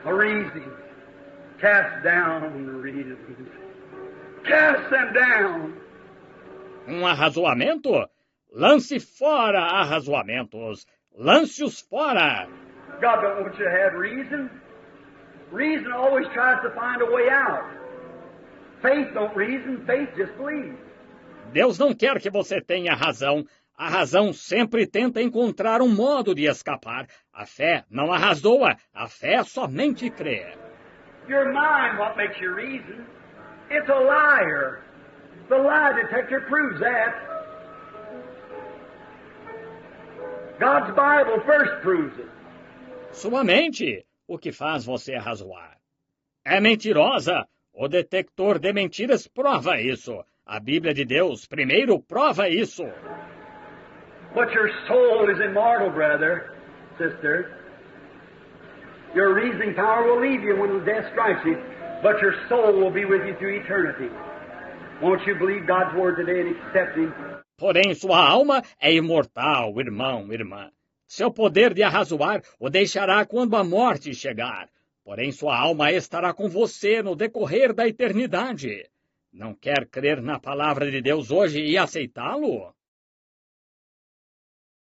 A reason. Cast down reasons. Cast them down. Um arrazoamento? Lance fora arrazoamentos. Lance-os fora. God don't want you to have reason. Reason always tries to find a way out. Faith don't reason, faith just believes. Deus não quer que você tenha razão. A razão sempre tenta encontrar um modo de escapar. A fé não arrazoa, a fé somente crê. Your mind, what makes you reason? It's a liar. The lie detector proves that. God's Bible first proves it. Sua mente, o que faz você arrazoar. É mentirosa. O detector de mentiras prova isso. A Bíblia de Deus primeiro prova isso. But your soul is immortal, brother, sister. Your reasoning power will leave you when death strikes you, but your soul will be with you through eternity. Won't you believe God's word today and accept Him? Porém, sua alma é imortal, irmão, irmã. Seu poder de arrazoar o deixará quando a morte chegar. Porém, sua alma estará com você no decorrer da eternidade. Não quer crer na palavra de Deus hoje e aceitá-lo?